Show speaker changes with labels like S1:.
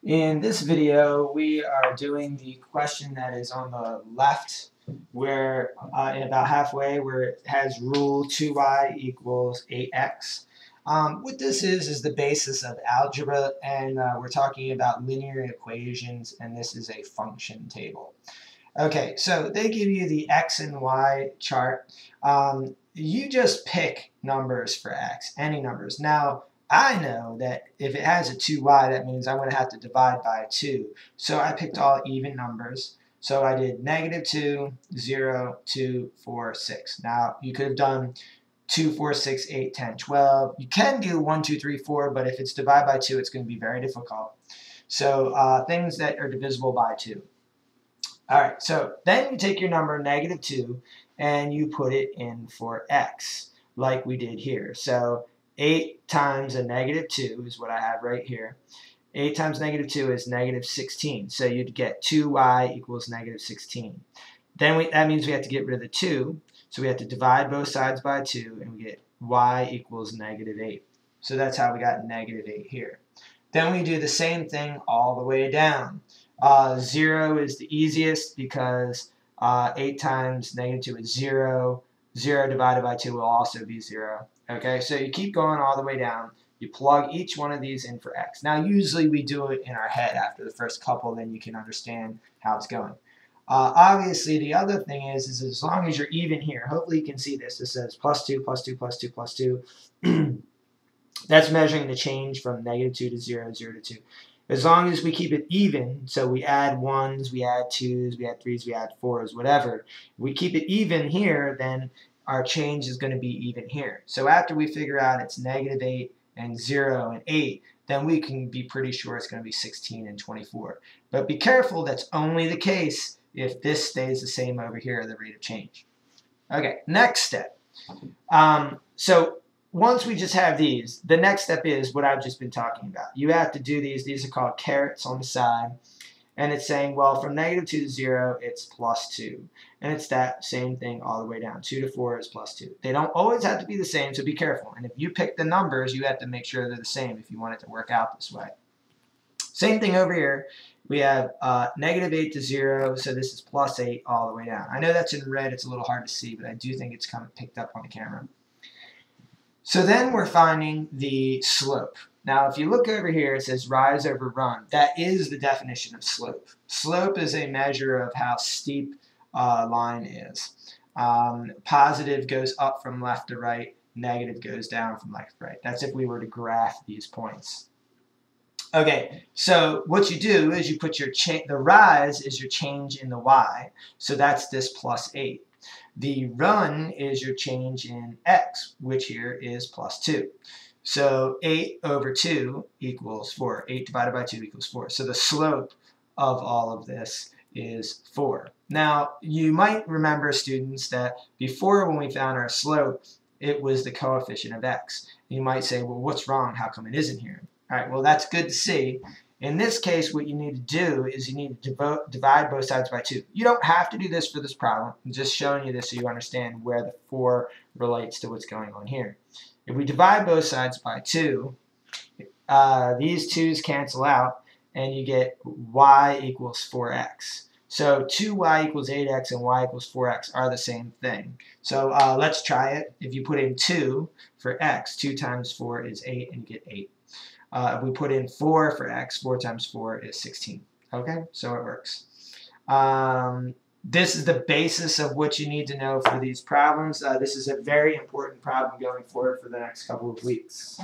S1: In this video, we are doing the question that is on the left, where about halfway, where it has rule 2y equals 8x. What this is the basis of algebra, and we're talking about linear equations, and this is a function table. Okay, so they give you the x and y chart. You just pick numbers for x, any numbers. Now, I know that if it has a 2y, that means I'm going to have to divide by 2. So I picked all even numbers. So I did -2, 0, 2, 4, 6. Now, you could have done 2, 4, 6, 8, 10, 12. You can do 1, 2, 3, 4, but if it's divided by 2, it's going to be very difficult. So things that are divisible by 2. All right, so then you take your number -2 and you put it in for x, like we did here. So 8 times a -2 is what I have right here. 8 times -2 is -16. So you'd get 2y equals -16. Then that means we have to get rid of the 2. So we have to divide both sides by 2, and we get y equals -8. So that's how we got -8 here. Then we do the same thing all the way down. 0 is the easiest because 8 times -2 is 0. 0 divided by 2 will also be 0. Okay, so you keep going all the way down. You plug each one of these in for x. Now, usually we do it in our head after the first couple, then you can understand how it's going. Obviously, the other thing is as long as you're even here, hopefully you can see this. It says +2, +2, +2, +2. That's measuring the change from -2 to 0, 0 to 2. As long as we keep it even, so we add 1s, we add 2s, we add 3s, we add 4s, whatever. If we keep it even here, then our change is going to be even here. So after we figure out it's -8 and 0 and 8, then we can be pretty sure it's going to be 16 and 24. But be careful, that's only the case if this stays the same over here, the rate of change. Okay, next step. So once we just have these, the next step is what I've just been talking about. You have to do these. These are called carets on the side. And it's saying, well, from -2 to 0, it's +2. And it's that same thing all the way down. 2 to 4 is +2. They don't always have to be the same, so be careful. And if you pick the numbers, you have to make sure they're the same if you want it to work out this way. Same thing over here. We have -8 to 0, so this is +8 all the way down. I know that's in red. It's a little hard to see, but I do think it's kind of picked up on the camera. So then we're finding the slope. Now, if you look over here, it says rise over run. That is the definition of slope. Slope is a measure of how steep a line is. Positive goes up from left to right. Negative goes down from left to right. That's if we were to graph these points. Okay, so what you do is you put the rise is your change in the y. So that's this +8. The run is your change in x, which here is +2. So 8 over 2 equals 4. 8 divided by 2 equals 4. So the slope of all of this is 4. Now, you might remember, students, that before when we found our slope, it was the coefficient of x. You might say, well, what's wrong? How come it isn't here? All right, well, that's good to see. In this case, what you need to do is you need to divide both sides by 2. You don't have to do this for this problem. I'm just showing you this so you understand where the 4 relates to what's going on here. If we divide both sides by 2, these 2's cancel out, and you get y equals 4x. So 2y equals 8x and y equals 4x are the same thing. So let's try it. If you put in 2 for x, 2 times 4 is 8, and you get 8. If we put in 4 for x, 4 times 4 is 16. Okay, so it works. This is the basis of what you need to know for these problems. This is a very important problem going forward for the next couple of weeks.